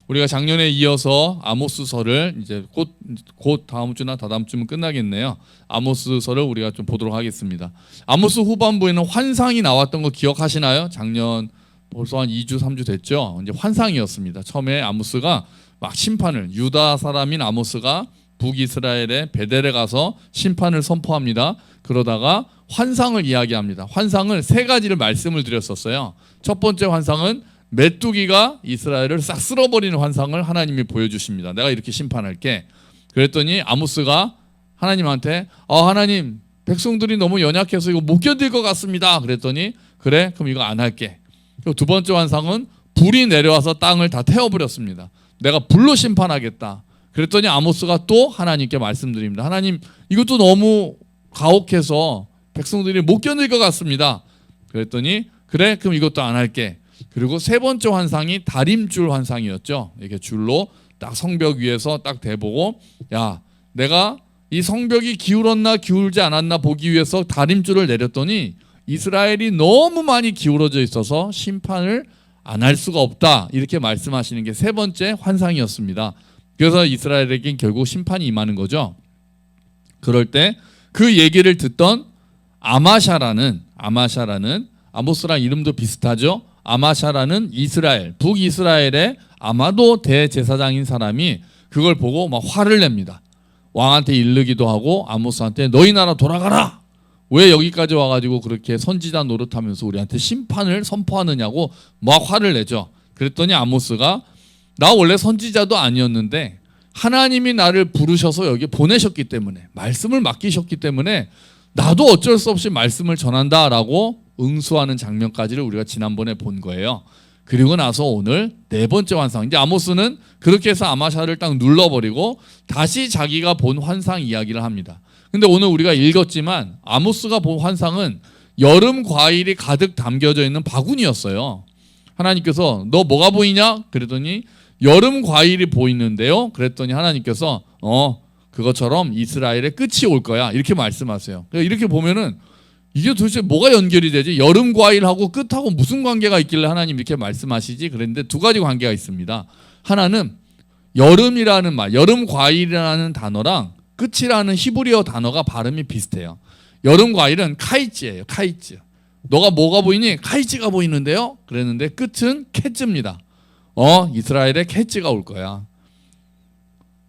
우리가 작년에 이어서 아모스서를 이제 곧 다음 주나 다다음 주면 끝나겠네요. 아모스서를 우리가 좀 보도록 하겠습니다. 아모스 후반부에는 환상이 나왔던 거 기억하시나요? 작년 벌써 한 2주 3주 됐죠. 이제 환상이었습니다. 처음에 아모스가 막 심판을, 유다 사람인 아모스가 북이스라엘의 베델에 가서 심판을 선포합니다. 그러다가 환상을 이야기합니다. 환상을 세 가지를 말씀을 드렸었어요. 첫 번째 환상은 메뚜기가 이스라엘을 싹 쓸어버리는 환상을 하나님이 보여주십니다. 내가 이렇게 심판할게. 그랬더니 아모스가 하나님한테 하나님, 백성들이 너무 연약해서 이거 못 견딜 것 같습니다. 그랬더니 그래, 그럼 이거 안 할게. 그리고 두 번째 환상은 불이 내려와서 땅을 다 태워버렸습니다. 내가 불로 심판하겠다. 그랬더니 아모스가 또 하나님께 말씀드립니다. 하나님, 이것도 너무 가혹해서 백성들이 못 견딜 것 같습니다. 그랬더니 그래, 그럼 이것도 안 할게. 그리고 세 번째 환상이 다림줄 환상이었죠. 이렇게 줄로 딱 성벽 위에서 딱 대보고, 야, 내가 이 성벽이 기울었나 기울지 않았나 보기 위해서 다림줄을 내렸더니 이스라엘이 너무 많이 기울어져 있어서 심판을 안 할 수가 없다. 이렇게 말씀하시는 게 세 번째 환상이었습니다. 그래서 이스라엘에겐 결국 심판이 임하는 거죠. 그럴 때 그 얘기를 듣던 아마샤라는 아모스랑 이름도 비슷하죠. 아마샤라는 이스라엘, 북이스라엘의 아마도 대제사장인 사람이 그걸 보고 막 화를 냅니다. 왕한테 이르기도 하고 아모스한테 너희 나라 돌아가라. 왜 여기까지 와가지고 그렇게 선지자 노릇하면서 우리한테 심판을 선포하느냐고 막 화를 내죠. 그랬더니 아모스가 나 원래 선지자도 아니었는데 하나님이 나를 부르셔서 여기 보내셨기 때문에, 말씀을 맡기셨기 때문에 나도 어쩔 수 없이 말씀을 전한다라고 응수하는 장면까지를 우리가 지난번에 본 거예요. 그리고 나서 오늘 네 번째 환상. 이제 아모스는 그렇게 해서 아마샤를 딱 눌러버리고 다시 자기가 본 환상 이야기를 합니다. 근데 오늘 우리가 읽었지만 아모스가 본 환상은 여름 과일이 가득 담겨져 있는 바구니였어요. 하나님께서 너 뭐가 보이냐? 그랬더니 여름 과일이 보이는데요. 그랬더니 하나님께서 그것처럼 이스라엘의 끝이 올 거야. 이렇게 말씀하세요. 이렇게 보면은 이게 도대체 뭐가 연결이 되지? 여름 과일하고 끝하고 무슨 관계가 있길래 하나님 이렇게 말씀하시지? 그랬는데 두 가지 관계가 있습니다. 하나는 여름이라는 말, 여름 과일이라는 단어랑 끝이라는 히브리어 단어가 발음이 비슷해요. 여름 과일은 카이츠예요. 카이츠. 너가 뭐가 보이니? 카이츠가 보이는데요. 그랬는데 끝은 캣즈입니다. 이스라엘에 캣즈가 올 거야.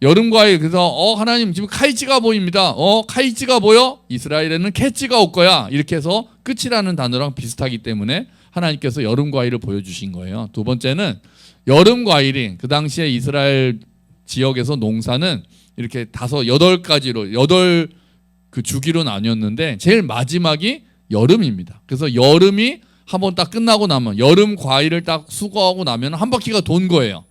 여름 과일. 그래서 하나님 지금 카이츠가 보입니다. 카이츠가 보여? 이스라엘에는 캣츠가 올 거야. 이렇게 해서 끝이라는 단어랑 비슷하기 때문에 하나님께서 여름 과일을 보여주신 거예요. 두 번째는 여름 과일이 그 당시에 이스라엘 지역에서 농사는 이렇게 8가지로 8 그 주기로 나뉘었는데 제일 마지막이 여름입니다. 그래서 여름이 한번 딱 끝나고 나면 여름 과일을 딱 수거하고 나면 한 바퀴가 돈 거예요.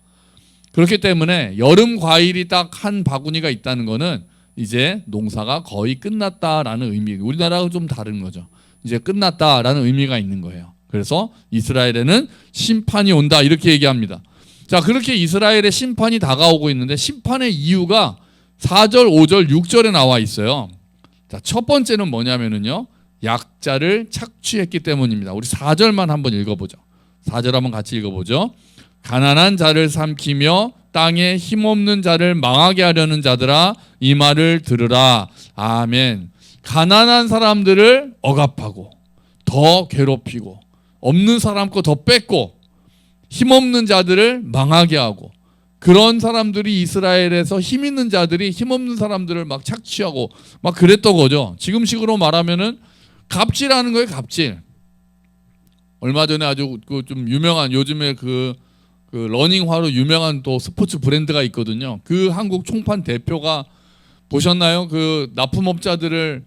그렇기 때문에 여름 과일이 딱 한 바구니가 있다는 거는 이제 농사가 거의 끝났다라는 의미. 우리나라하고 좀 다른 거죠. 이제 끝났다라는 의미가 있는 거예요. 그래서 이스라엘에는 심판이 온다 이렇게 얘기합니다. 자, 그렇게 이스라엘의 심판이 다가오고 있는데 심판의 이유가 4절, 5절, 6절에 나와 있어요. 자, 첫 번째는 뭐냐면은요. 약자를 착취했기 때문입니다. 우리 4절만 한번 읽어보죠. 4절 한번 같이 읽어보죠. 가난한 자를 삼키며 땅에 힘없는 자를 망하게 하려는 자들아 이 말을 들으라. 아멘. 가난한 사람들을 억압하고 더 괴롭히고 없는 사람 거 더 뺏고 힘없는 자들을 망하게 하고 그런 사람들이 이스라엘에서 힘 있는 자들이 힘없는 사람들을 막 착취하고 막 그랬던 거죠. 지금식으로 말하면은 갑질하는 거예요. 갑질. 얼마 전에 아주 좀 유명한 요즘에 그 러닝화로 유명한 또 스포츠 브랜드가 있거든요. 그 한국 총판 대표가 보셨나요? 그 납품업자들을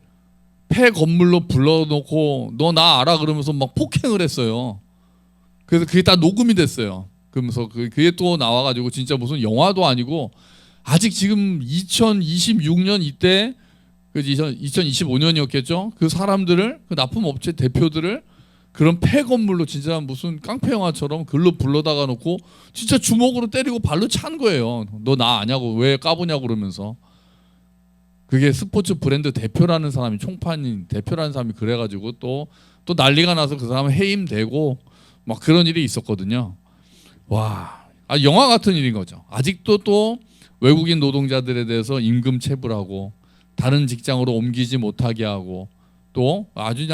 폐 건물로 불러놓고 너 나 알아 그러면서 막 폭행을 했어요. 그래서 그게 다 녹음이 됐어요. 그러면서 그게 또 나와가지고 진짜 무슨 영화도 아니고 아직 지금 2026년 이때 2025년이었겠죠. 그 사람들을 그 납품업체 대표들을 그런 폐 건물로 진짜 무슨 깡패 영화처럼 글로 불러다가 놓고 진짜 주먹으로 때리고 발로 찬 거예요. 너 나 아냐고 왜 까보냐고 그러면서. 그게 스포츠 브랜드 대표라는 사람이 총판인 대표라는 사람이 그래가지고 또 난리가 나서 그 사람 해임되고 막 그런 일이 있었거든요. 와, 영화 같은 일인 거죠. 아직도 또 외국인 노동자들에 대해서 임금 체불하고 다른 직장으로 옮기지 못하게 하고 또 아주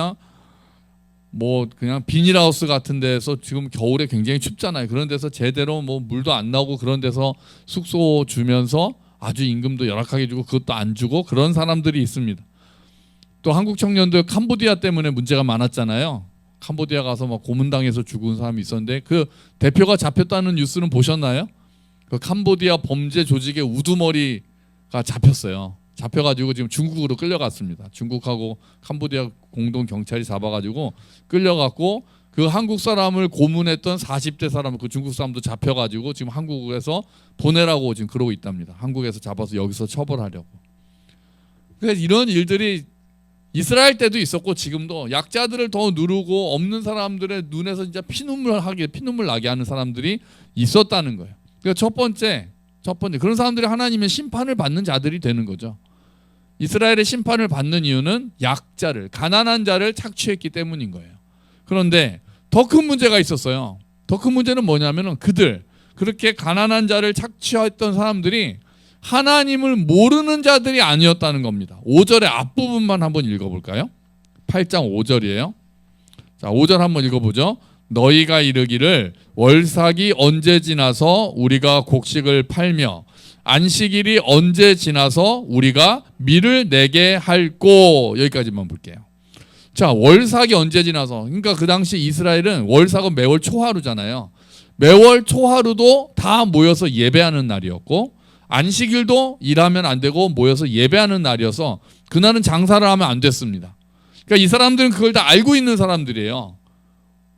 그냥 비닐하우스 같은 데서 지금 겨울에 굉장히 춥잖아요. 그런 데서 제대로 물도 안 나오고 그런 데서 숙소 주면서 아주 임금도 열악하게 주고 그것도 안 주고 그런 사람들이 있습니다. 또 한국 청년들 캄보디아 때문에 문제가 많았잖아요. 캄보디아 가서 고문당해서 죽은 사람이 있었는데 그 대표가 잡혔다는 뉴스는 보셨나요? 그 캄보디아 범죄 조직의 우두머리가 잡혔어요. 잡혀가지고 지금 중국으로 끌려갔습니다. 중국하고 캄보디아 공동 경찰이 잡아가지고 끌려갔고 그 한국 사람을 고문했던 40대 사람 그 중국 사람도 잡혀가지고 지금 한국에서 보내라고 지금 그러고 있답니다. 한국에서 잡아서 여기서 처벌하려고. 그래서 이런 일들이 이스라엘 때도 있었고 지금도 약자들을 더 누르고 없는 사람들의 눈에서 진짜 피눈물 나게 하는 사람들이 있었다는 거예요. 그러니까 첫 번째 그런 사람들이 하나님의 심판을 받는 자들이 되는 거죠. 이스라엘의 심판을 받는 이유는 약자를 가난한 자를 착취했기 때문인 거예요. 그런데 더 큰 문제가 있었어요. 더 큰 문제는 뭐냐면은 그렇게 가난한 자를 착취했던 사람들이 하나님을 모르는 자들이 아니었다는 겁니다. 5절의 앞부분만 한번 읽어볼까요? 8장 5절이에요. 자, 5절 한번 읽어보죠. 너희가 이르기를 월삭이 언제 지나서 우리가 곡식을 팔며 안식일이 언제 지나서 우리가 밀을 내게 할꼬. 여기까지만 볼게요. 자, 월삭이 언제 지나서, 그러니까 그 당시 이스라엘은 월삭은 매월 초하루잖아요. 매월 초하루도 다 모여서 예배하는 날이었고 안식일도 일하면 안 되고 모여서 예배하는 날이어서 그날은 장사를 하면 안 됐습니다. 그러니까 이 사람들은 그걸 다 알고 있는 사람들이에요.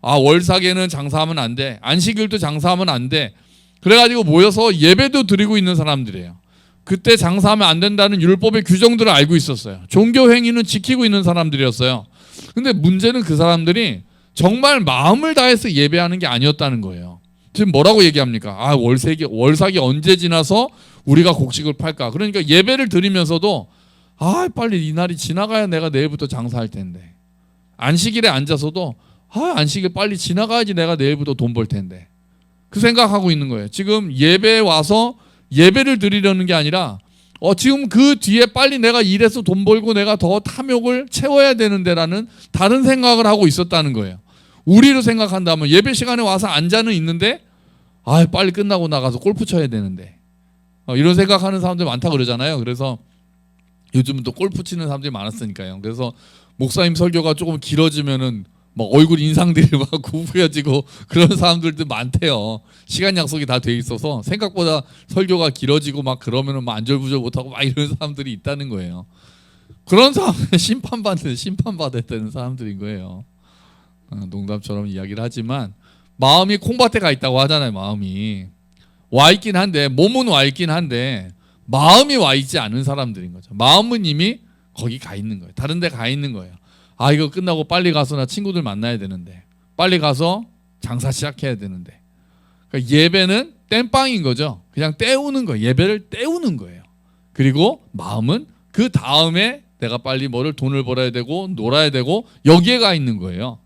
월삭에는 장사하면 안 돼. 안식일도 장사하면 안 돼. 그래가지고 모여서 예배도 드리고 있는 사람들이에요. 그때 장사하면 안 된다는 율법의 규정들을 알고 있었어요. 종교 행위는 지키고 있는 사람들이었어요. 근데 문제는 그 사람들이 정말 마음을 다해서 예배하는 게 아니었다는 거예요. 지금 뭐라고 얘기합니까? 월삭이 언제 지나서 우리가 곡식을 팔까? 그러니까 예배를 드리면서도 빨리 이 날이 지나가야 내가 내일부터 장사할 텐데. 안식일에 앉아서도 안식일 빨리 지나가야지 내가 내일부터 돈 벌 텐데. 그 생각하고 있는 거예요. 지금 예배에 와서 예배를 드리려는 게 아니라 지금 그 뒤에 빨리 내가 일해서 돈 벌고 내가 더 탐욕을 채워야 되는데라는 다른 생각을 하고 있었다는 거예요. 우리로 생각한다면 예배 시간에 와서 앉아는 있는데 빨리 끝나고 나가서 골프 쳐야 되는데 이런 생각하는 사람들 많다 그러잖아요. 그래서 요즘은 또 골프 치는 사람들이 많았으니까요. 그래서 목사님 설교가 조금 길어지면은 얼굴 인상들이 구부러지고 그런 사람들도 많대요. 시간 약속이 다 돼 있어서 생각보다 설교가 길어지고 그러면은 안절부절 못하고 이런 사람들이 있다는 거예요. 그런 사람은 심판받을 때는 사람들인 거예요. 농담처럼 이야기를 하지만 마음이 콩밭에 가 있다고 하잖아요. 마음이 와 있긴 한데 몸은 와 있긴 한데 마음이 와 있지 않은 사람들인 거죠. 마음은 이미 거기 가 있는 거예요. 다른 데 가 있는 거예요. 이거 끝나고 빨리 가서 나 친구들 만나야 되는데 빨리 가서 장사 시작해야 되는데 그러니까 예배는 땜빵인 거죠. 그냥 때우는 거예요. 예배를 때우는 거예요. 그리고 마음은 그 다음에 내가 빨리 돈을 벌어야 되고 놀아야 되고 여기에 가 있는 거예요.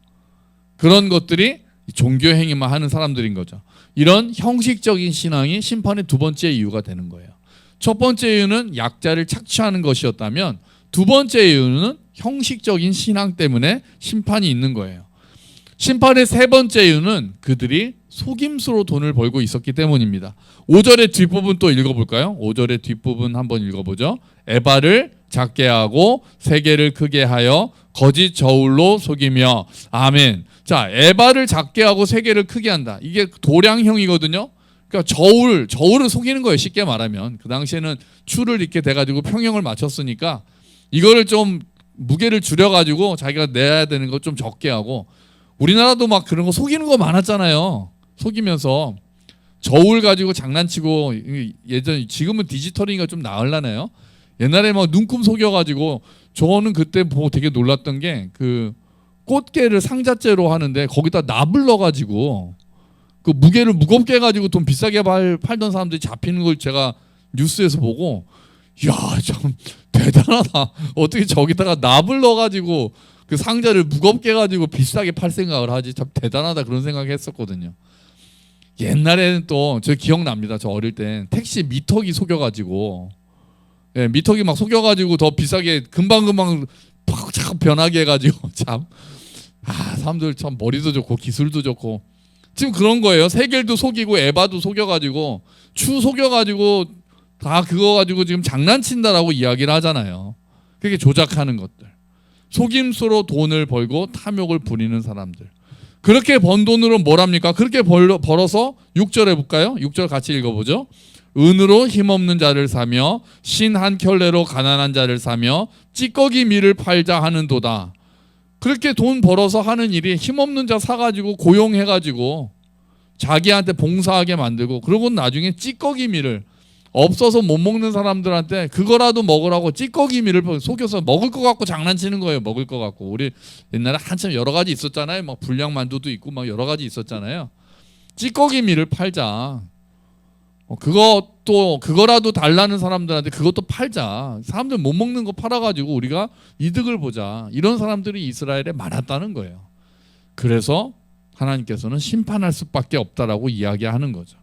그런 것들이 종교 행위만 하는 사람들인 거죠. 이런 형식적인 신앙이 심판의 두 번째 이유가 되는 거예요. 첫 번째 이유는 약자를 착취하는 것이었다면 두 번째 이유는 형식적인 신앙 때문에 심판이 있는 거예요. 심판의 세 번째 이유는 그들이 속임수로 돈을 벌고 있었기 때문입니다. 5절의 뒷부분 또 읽어볼까요? 5절의 뒷부분 한번 읽어보죠. 에바를 작게 하고 세계를 크게 하여 거짓 저울로 속이며. 아멘. 자, 에바를 작게 하고 세계를 크게 한다. 이게 도량형이거든요. 그러니까 저울을 속이는 거예요. 쉽게 말하면. 그 당시에는 추를 이렇게 돼가지고 평형을 맞췄으니까 이거를 좀 무게를 줄여가지고 자기가 내야 되는 거 좀 적게 하고. 우리나라도 그런 거 속이는 거 많았잖아요. 속이면서 저울 가지고 장난치고 지금은 디지털이니까 좀 나으려나요? 옛날에 눈금 속여가지고 저는 그때 보고 되게 놀랐던 게 그 꽃게를 상자째로 하는데 거기다 납을 넣어가지고 그 무게를 무겁게 해가지고 돈 비싸게 팔던 사람들이 잡히는 걸 제가 뉴스에서 보고 참 대단하다. 어떻게 저기다가 납을 넣어가지고 그 상자를 무겁게 해가지고 비싸게 팔 생각을 하지. 참 대단하다 그런 생각했었거든요. 옛날에는 또 저 기억납니다. 저 어릴 땐 택시 미터기 속여가지고, 예, 미터기 막 속여가지고 더 비싸게 금방금방 팍 변하게 해가지고 참, 사람들 참 머리도 좋고 기술도 좋고 지금 그런 거예요. 세겔도 속이고 에바도 속여가지고 추 속여가지고 다 그거 가지고 지금 장난친다라고 이야기를 하잖아요. 그게 조작하는 것들, 속임수로 돈을 벌고 탐욕을 부리는 사람들. 그렇게 번 돈으로 뭘 합니까? 그렇게 벌어서 6절 해볼까요? 6절 같이 읽어보죠. 은으로 힘없는 자를 사며 신 한 켤레로 가난한 자를 사며 찌꺼기 밀을 팔자 하는도다. 그렇게 돈 벌어서 하는 일이 힘없는 자 사가지고 고용해가지고 자기한테 봉사하게 만들고, 그러고 나중에 찌꺼기 밀을 없어서 못 먹는 사람들한테 그거라도 먹으라고 찌꺼기 밀을 속여서 먹을 것 같고 장난치는 거예요. 먹을 것 같고. 우리 옛날에 한참 여러 가지 있었잖아요. 막 불량만두도 있고 막 여러 가지 있었잖아요. 찌꺼기 밀을 팔자. 그거라도 달라는 사람들한테 그것도 팔자. 사람들 못 먹는 거 팔아가지고 우리가 이득을 보자. 이런 사람들이 이스라엘에 많았다는 거예요. 그래서 하나님께서는 심판할 수밖에 없다라고 이야기하는 거죠.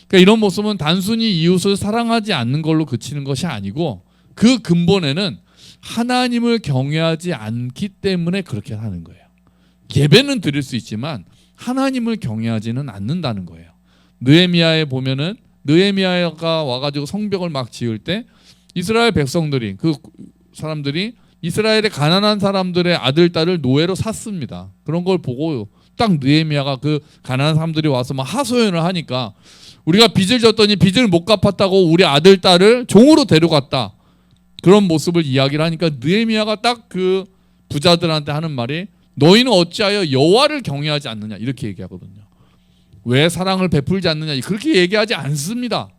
그러니까 이런 모습은 단순히 이웃을 사랑하지 않는 걸로 그치는 것이 아니고 그 근본에는 하나님을 경외하지 않기 때문에 그렇게 하는 거예요. 예배는 드릴 수 있지만 하나님을 경외하지는 않는다는 거예요. 느헤미야에 보면은 느헤미야가 와가지고 성벽을 막 지을 때 이스라엘 백성들이, 그 사람들이 이스라엘의 가난한 사람들의 아들 딸을 노예로 샀습니다. 그런 걸 보고 딱 느헤미야가 그 가난한 사람들이 와서 막 하소연을 하니까 우리가 빚을 졌더니 빚을 못 갚았다고 우리 아들 딸을 종으로 데려갔다. 그런 모습을 이야기를 하니까 느헤미야가 딱 그 부자들한테 하는 말이 너희는 어찌하여 여호와를 경외하지 않느냐 이렇게 얘기하거든요. 왜 사랑을 베풀지 않느냐 그렇게 얘기하지 않습니다.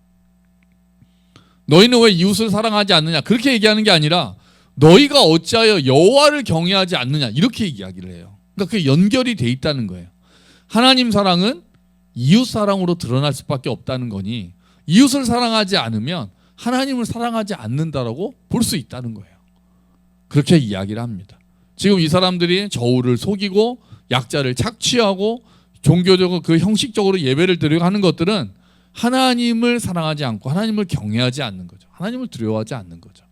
너희는 왜 이웃을 사랑하지 않느냐 그렇게 얘기하는 게 아니라 너희가 어찌하여 여호와를 경외하지 않느냐 이렇게 이야기를 해요. 그러니까 그게 연결이 돼 있다는 거예요. 하나님 사랑은 이웃 사랑으로 드러날 수밖에 없다는 거니 이웃을 사랑하지 않으면 하나님을 사랑하지 않는다라고 볼 수 있다는 거예요. 그렇게 이야기를 합니다. 지금 이 사람들이 저울을 속이고 약자를 착취하고 종교적으로 그 형식적으로 예배를 드리고 하는 것들은 하나님을 사랑하지 않고 하나님을 경외하지 않는 거죠. 하나님을 두려워하지 않는 거죠.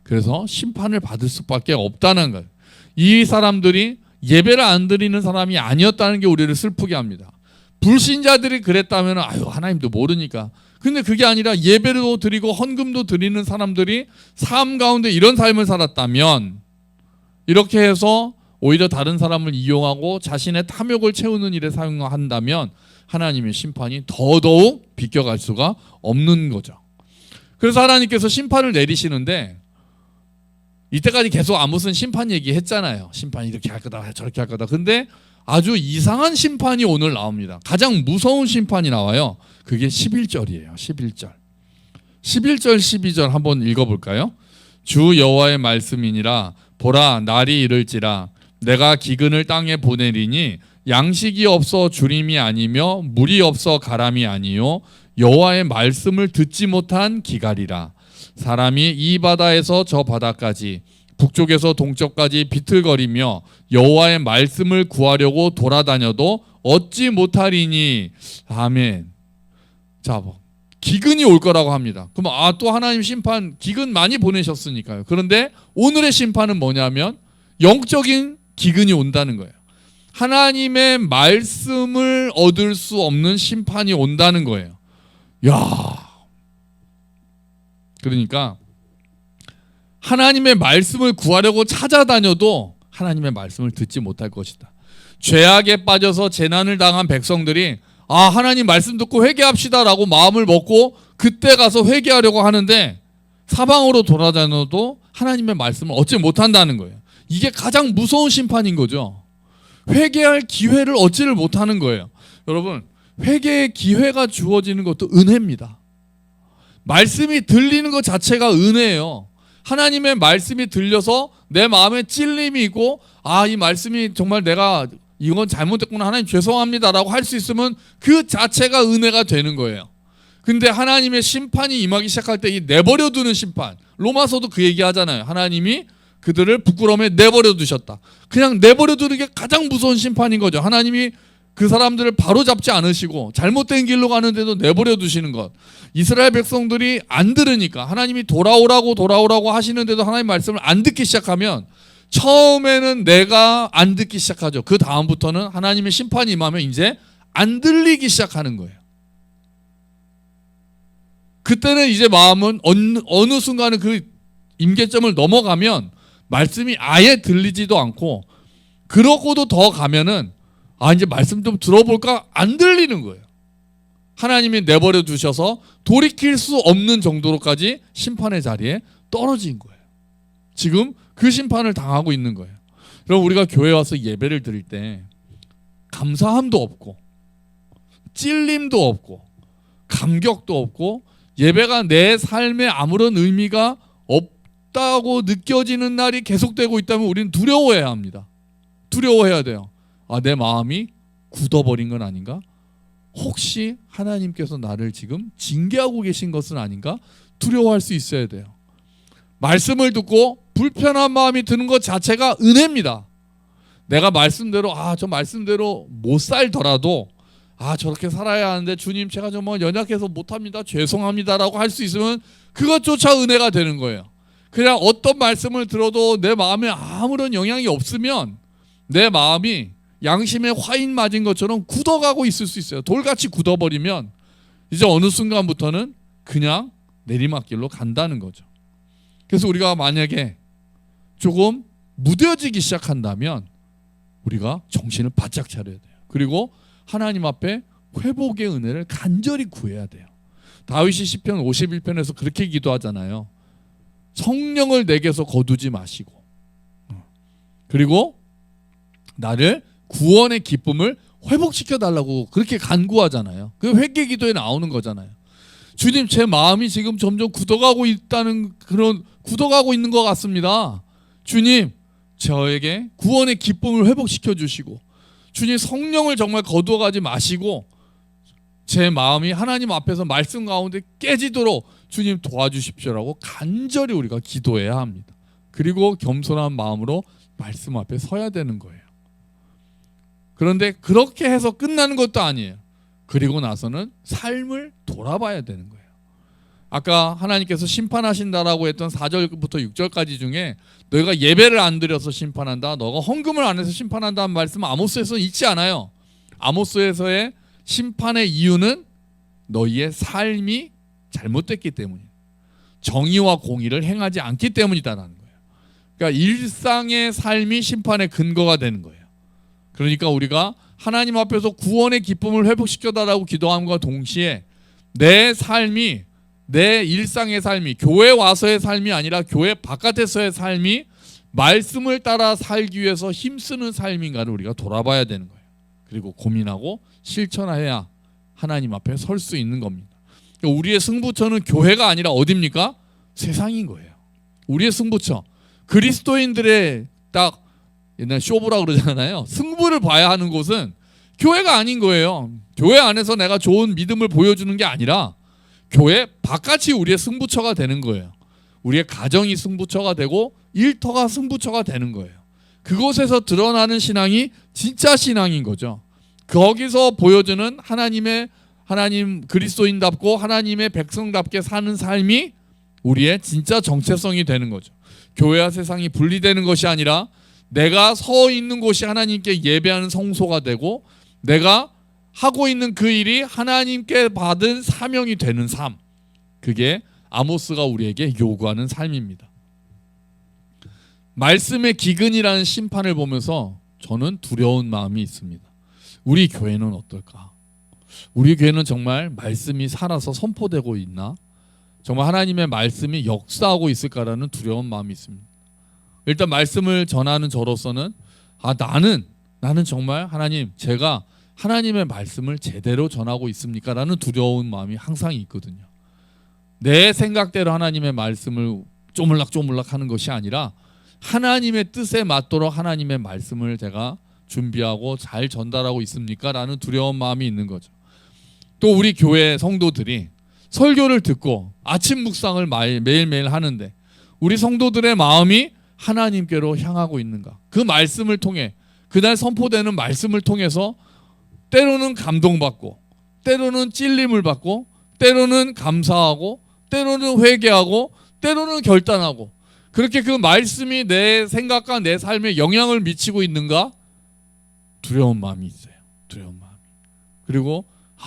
그래서 심판을 받을 수밖에 없다는 거예요. 이 사람들이 예배를 안 드리는 사람이 아니었다는 게 우리를 슬프게 합니다. 불신자들이 그랬다면 하나님도 모르니까. 근데 그게 아니라 예배도 드리고 헌금도 드리는 사람들이 삶 가운데 이런 삶을 살았다면 이렇게 해서 오히려 다른 사람을 이용하고 자신의 탐욕을 채우는 일에 사용한다면 하나님의 심판이 더더욱 비껴갈 수가 없는 거죠. 그래서 하나님께서 심판을 내리시는데 이때까지 계속 무슨 심판 얘기했잖아요. 심판이 이렇게 할 거다 저렇게 할 거다. 근데 아주 이상한 심판이 오늘 나옵니다. 가장 무서운 심판이 나와요. 그게 11절이에요. 11절. 11절 12절 한번 읽어볼까요? 주 여호와의 말씀이니라. 보라 날이 이를지라. 내가 기근을 땅에 보내리니 양식이 없어 주림이 아니며 물이 없어 가람이 아니요 여호와의 말씀을 듣지 못한 기갈이라. 사람이 이 바다에서 저 바다까지 북쪽에서 동쪽까지 비틀거리며 여호와의 말씀을 구하려고 돌아다녀도 얻지 못하리니. 아멘. 자, 기근이 올 거라고 합니다. 그럼 또 하나님 심판, 기근 많이 보내셨으니까요. 그런데 오늘의 심판은 뭐냐면 영적인 기근이 온다는 거예요. 하나님의 말씀을 얻을 수 없는 심판이 온다는 거예요. 야, 그러니까 하나님의 말씀을 구하려고 찾아다녀도 하나님의 말씀을 듣지 못할 것이다. 죄악에 빠져서 재난을 당한 백성들이 하나님 말씀 듣고 회개합시다라고 마음을 먹고 그때 가서 회개하려고 하는데 사방으로 돌아다녀도 하나님의 말씀을 얻지 못한다는 거예요. 이게 가장 무서운 심판인 거죠. 회개할 기회를 얻지를 못하는 거예요. 여러분, 회개의 기회가 주어지는 것도 은혜입니다. 말씀이 들리는 것 자체가 은혜예요. 하나님의 말씀이 들려서 내 마음에 찔림이 있고 이 말씀이 정말 내가 이건 잘못됐구나 하나님 죄송합니다라고 할 수 있으면 그 자체가 은혜가 되는 거예요. 근데 하나님의 심판이 임하기 시작할 때 이 내버려 두는 심판, 로마서도 그 얘기 하잖아요. 하나님이 그들을 부끄러움에 내버려 두셨다. 그냥 내버려 두는 게 가장 무서운 심판인 거죠. 하나님이 그 사람들을 바로잡지 않으시고 잘못된 길로 가는데도 내버려 두시는 것. 이스라엘 백성들이 안 들으니까 하나님이 돌아오라고 하시는데도 하나님 말씀을 안 듣기 시작하면 처음에는 내가 안 듣기 시작하죠. 그 다음부터는 하나님의 심판이 임하면 이제 안 들리기 시작하는 거예요. 그때는 이제 마음은 어느 순간은 그 임계점을 넘어가면 말씀이 아예 들리지도 않고, 그러고도 더 가면은 이제 말씀 좀 들어볼까? 안 들리는 거예요. 하나님이 내버려 두셔서 돌이킬 수 없는 정도로까지 심판의 자리에 떨어진 거예요. 지금 그 심판을 당하고 있는 거예요. 그럼 우리가 교회 와서 예배를 드릴 때 감사함도 없고 찔림도 없고 감격도 없고 예배가 내 삶에 아무런 의미가 없다고 느껴지는 날이 계속되고 있다면 우리는 두려워해야 합니다. 두려워해야 돼요. 내 마음이 굳어버린 건 아닌가? 혹시 하나님께서 나를 지금 징계하고 계신 것은 아닌가? 두려워할 수 있어야 돼요. 말씀을 듣고 불편한 마음이 드는 것 자체가 은혜입니다. 내가 말씀대로 저 말씀대로 못 살더라도 저렇게 살아야 하는데 주님 제가 좀 연약해서 못합니다. 죄송합니다라고 할 수 있으면 그것조차 은혜가 되는 거예요. 그냥 어떤 말씀을 들어도 내 마음에 아무런 영향이 없으면 내 마음이 양심에 화인 맞은 것처럼 굳어가고 있을 수 있어요. 돌같이 굳어버리면 이제 어느 순간부터는 그냥 내리막길로 간다는 거죠. 그래서 우리가 만약에 조금 무뎌지기 시작한다면 우리가 정신을 바짝 차려야 돼요. 그리고 하나님 앞에 회복의 은혜를 간절히 구해야 돼요. 다윗이 시편 51편에서 그렇게 기도하잖아요. 성령을 내게서 거두지 마시고, 그리고 나를 구원의 기쁨을 회복시켜 달라고 그렇게 간구하잖아요. 그 회개 기도에 나오는 거잖아요. 주님, 제 마음이 지금 점점 굳어가고 있는 것 같습니다. 주님, 저에게 구원의 기쁨을 회복시켜 주시고, 주님 성령을 정말 거두어가지 마시고 제 마음이 하나님 앞에서 말씀 가운데 깨지도록 주님 도와주십시오라고 간절히 우리가 기도해야 합니다. 그리고 겸손한 마음으로 말씀 앞에 서야 되는 거예요. 그런데 그렇게 해서 끝나는 것도 아니에요. 그리고 나서는 삶을 돌아봐야 되는 거예요. 아까 하나님께서 심판하신다라고 했던 4절부터 6절까지 중에 너희가 예배를 안 드려서 심판한다, 너가 헌금을 안 해서 심판한다는 말씀은 아모스에서는 있지 않아요. 아모스에서의 심판의 이유는 너희의 삶이 잘못됐기 때문이에요. 정의와 공의를 행하지 않기 때문이다라는 거예요. 그러니까 일상의 삶이 심판의 근거가 되는 거예요. 그러니까 우리가 하나님 앞에서 구원의 기쁨을 회복시켜달라고 기도함과 동시에 내 삶이, 내 일상의 삶이, 교회 와서의 삶이 아니라 교회 바깥에서의 삶이 말씀을 따라 살기 위해서 힘쓰는 삶인가를 우리가 돌아봐야 되는 거예요. 그리고 고민하고 실천해야 하나님 앞에 설 수 있는 겁니다. 우리의 승부처는 교회가 아니라 어디입니까? 세상인 거예요. 우리의 승부처, 그리스도인들의 딱 옛날 쇼부라 그러잖아요. 승부를 봐야 하는 곳은 교회가 아닌 거예요. 교회 안에서 내가 좋은 믿음을 보여주는 게 아니라 교회 바깥이 우리의 승부처가 되는 거예요. 우리의 가정이 승부처가 되고 일터가 승부처가 되는 거예요. 그곳에서 드러나는 신앙이 진짜 신앙인 거죠. 거기서 보여주는 하나님 그리스도인답고 하나님의 백성답게 사는 삶이 우리의 진짜 정체성이 되는 거죠. 교회와 세상이 분리되는 것이 아니라 내가 서 있는 곳이 하나님께 예배하는 성소가 되고 내가 하고 있는 그 일이 하나님께 받은 사명이 되는 삶, 그게 아모스가 우리에게 요구하는 삶입니다. 말씀의 기근이라는 심판을 보면서 저는 두려운 마음이 있습니다. 우리 교회는 어떨까? 우리 교회는 정말 말씀이 살아서 선포되고 있나? 정말 하나님의 말씀이 역사하고 있을까라는 두려운 마음이 있습니다. 일단 말씀을 전하는 저로서는 나는 정말 하나님, 제가 하나님의 말씀을 제대로 전하고 있습니까? 라는 두려운 마음이 항상 있거든요. 내 생각대로 하나님의 말씀을 쪼물락쪼물락 하는 것이 아니라 하나님의 뜻에 맞도록 하나님의 말씀을 제가 준비하고 잘 전달하고 있습니까? 라는 두려운 마음이 있는 거죠. 또 우리 교회 성도들이 설교를 듣고 아침 묵상을 매일매일 하는데 우리 성도들의 마음이 하나님께로 향하고 있는가? 그 말씀을 통해, 그날 선포되는 말씀을 통해서 때로는 감동받고, 때로는 찔림을 받고, 때로는 감사하고, 때로는 회개하고, 때로는 결단하고, 그렇게 그 말씀이 내 생각과 내 삶에 영향을 미치고 있는가? 두려운 마음이 있어요. 두려운 마음이. 그리고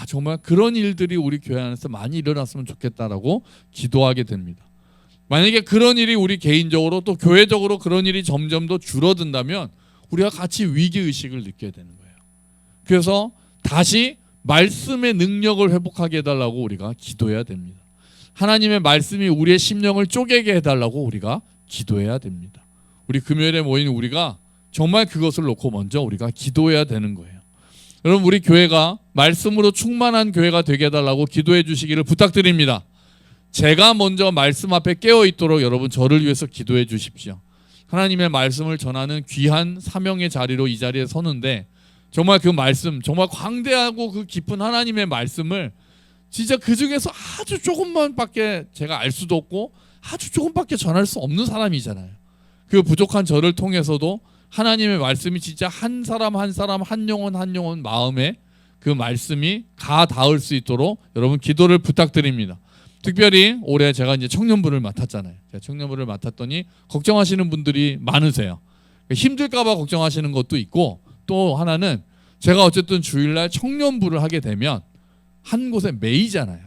정말 그런 일들이 우리 교회 안에서 많이 일어났으면 좋겠다라고 기도하게 됩니다. 만약에 그런 일이 우리 개인적으로 또 교회적으로 그런 일이 점점 더 줄어든다면 우리가 같이 위기의식을 느껴야 되는 거예요. 그래서 다시 말씀의 능력을 회복하게 해달라고 우리가 기도해야 됩니다. 하나님의 말씀이 우리의 심령을 쪼개게 해달라고 우리가 기도해야 됩니다. 우리 금요일에 모인 우리가 정말 그것을 놓고 먼저 우리가 기도해야 되는 거예요. 여러분, 우리 교회가 말씀으로 충만한 교회가 되게 해달라고 기도해 주시기를 부탁드립니다. 제가 먼저 말씀 앞에 깨어 있도록 여러분 저를 위해서 기도해 주십시오. 하나님의 말씀을 전하는 귀한 사명의 자리로 이 자리에 서는데 정말 그 말씀, 정말 광대하고 그 깊은 하나님의 말씀을 진짜 그 중에서 아주 조금만밖에 제가 알 수도 없고 아주 조금밖에 전할 수 없는 사람이잖아요. 그 부족한 저를 통해서도 하나님의 말씀이 진짜 한 사람 한 사람, 한 영혼 한 영혼 마음에 그 말씀이 가 닿을 수 있도록 여러분 기도를 부탁드립니다. 특별히 올해 제가 이제 청년부를 맡았잖아요. 제가 청년부를 맡았더니 걱정하시는 분들이 많으세요. 힘들까봐 걱정하시는 것도 있고, 또 하나는 제가 어쨌든 주일날 청년부를 하게 되면 한 곳에 매이잖아요.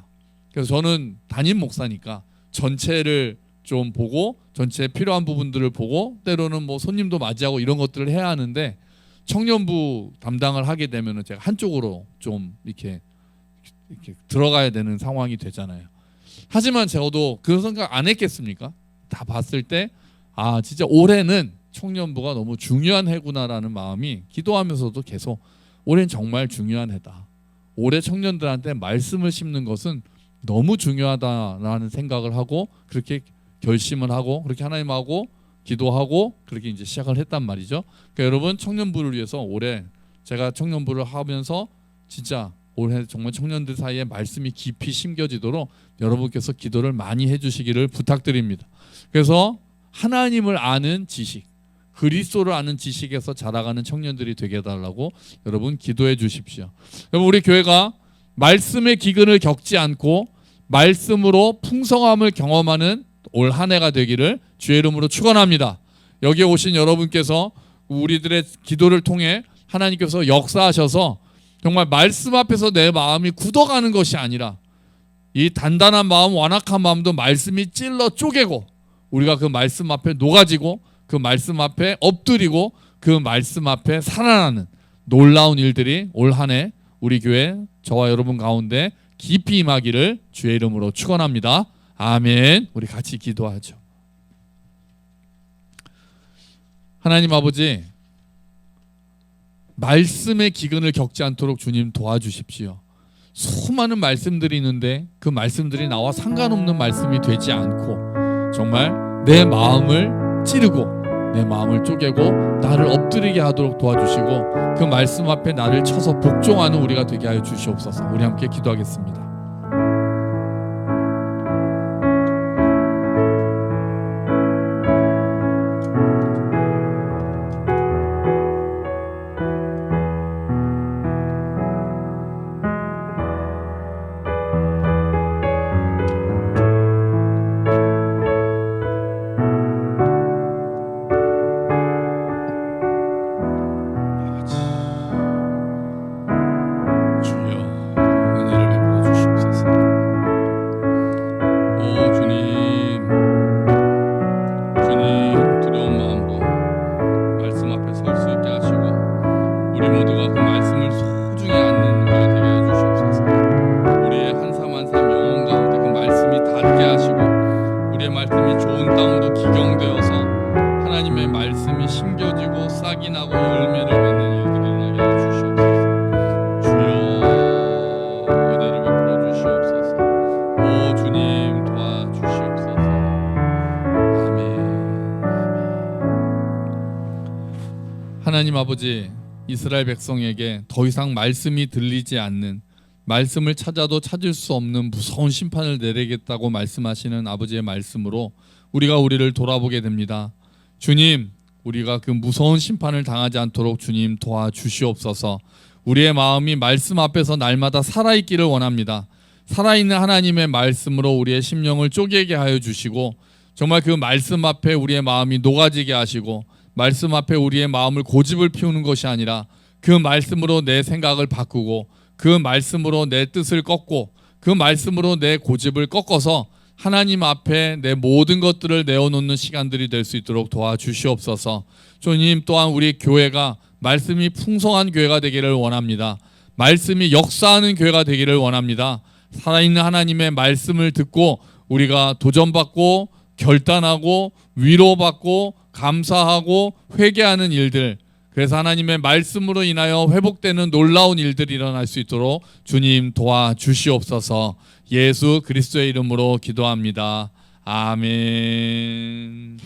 그래서 저는 담임 목사니까 전체를 좀 보고 전체 필요한 부분들을 보고 때로는 뭐 손님도 맞이하고 이런 것들을 해야 하는데, 청년부 담당을 하게 되면은 제가 한쪽으로 좀 이렇게 들어가야 되는 상황이 되잖아요. 하지만 저도 그런 생각 안 했겠습니까? 다 봤을 때 진짜 올해는 청년부가 너무 중요한 해구나라는 마음이 기도하면서도 계속 올해는 정말 중요한 해다. 올해 청년들한테 말씀을 심는 것은 너무 중요하다라는 생각을 하고 그렇게 결심을 하고 그렇게 하나님하고 기도하고 그렇게 이제 시작을 했단 말이죠. 그러니까 여러분, 청년부를 위해서 올해 제가 청년부를 하면서 진짜 올해 정말 청년들 사이에 말씀이 깊이 심겨지도록 여러분께서 기도를 많이 해주시기를 부탁드립니다. 그래서 하나님을 아는 지식, 그리스도를 아는 지식에서 자라가는 청년들이 되게 해달라고 여러분 기도해 주십시오. 여러분, 우리 교회가 말씀의 기근을 겪지 않고 말씀으로 풍성함을 경험하는 올 한 해가 되기를 주의 이름으로 축원합니다. 여기에 오신 여러분께서 우리들의 기도를 통해 하나님께서 역사하셔서 정말 말씀 앞에서 내 마음이 굳어가는 것이 아니라 이 단단한 마음, 완악한 마음도 말씀이 찔러 쪼개고 우리가 그 말씀 앞에 녹아지고 그 말씀 앞에 엎드리고 그 말씀 앞에 살아나는 놀라운 일들이 올 한 해 우리 교회 저와 여러분 가운데 깊이 임하기를 주의 이름으로 축원합니다. 아멘. 우리 같이 기도하죠. 하나님 아버지, 말씀의 기근을 겪지 않도록 주님 도와주십시오. 수많은 말씀들이 있는데 그 말씀들이 나와 상관없는 말씀이 되지 않고 정말 내 마음을 찌르고 내 마음을 쪼개고 나를 엎드리게 하도록 도와주시고 그 말씀 앞에 나를 쳐서 복종하는 우리가 되게 하여 주시옵소서. 우리 함께 기도하겠습니다. 하나님 아버지, 이스라엘 백성에게 더 이상 말씀이 들리지 않는, 말씀을 찾아도 찾을 수 없는 무서운 심판을 내리겠다고 말씀하시는 아버지의 말씀으로 우리가 우리를 돌아보게 됩니다. 주님, 우리가 그 무서운 심판을 당하지 않도록 주님 도와주시옵소서. 우리의 마음이 말씀 앞에서 날마다 살아있기를 원합니다. 살아있는 하나님의 말씀으로 우리의 심령을 쪼개게 하여 주시고 정말 그 말씀 앞에 우리의 마음이 녹아지게 하시고 말씀 앞에 우리의 마음을 고집을 피우는 것이 아니라 그 말씀으로 내 생각을 바꾸고 그 말씀으로 내 뜻을 꺾고 그 말씀으로 내 고집을 꺾어서 하나님 앞에 내 모든 것들을 내어놓는 시간들이 될 수 있도록 도와주시옵소서. 주님, 또한 우리 교회가 말씀이 풍성한 교회가 되기를 원합니다. 말씀이 역사하는 교회가 되기를 원합니다. 살아있는 하나님의 말씀을 듣고 우리가 도전받고 결단하고 위로받고 감사하고 회개하는 일들, 그래서 하나님의 말씀으로 인하여 회복되는 놀라운 일들이 일어날 수 있도록 주님 도와주시옵소서. 예수 그리스도의 이름으로 기도합니다. 아멘.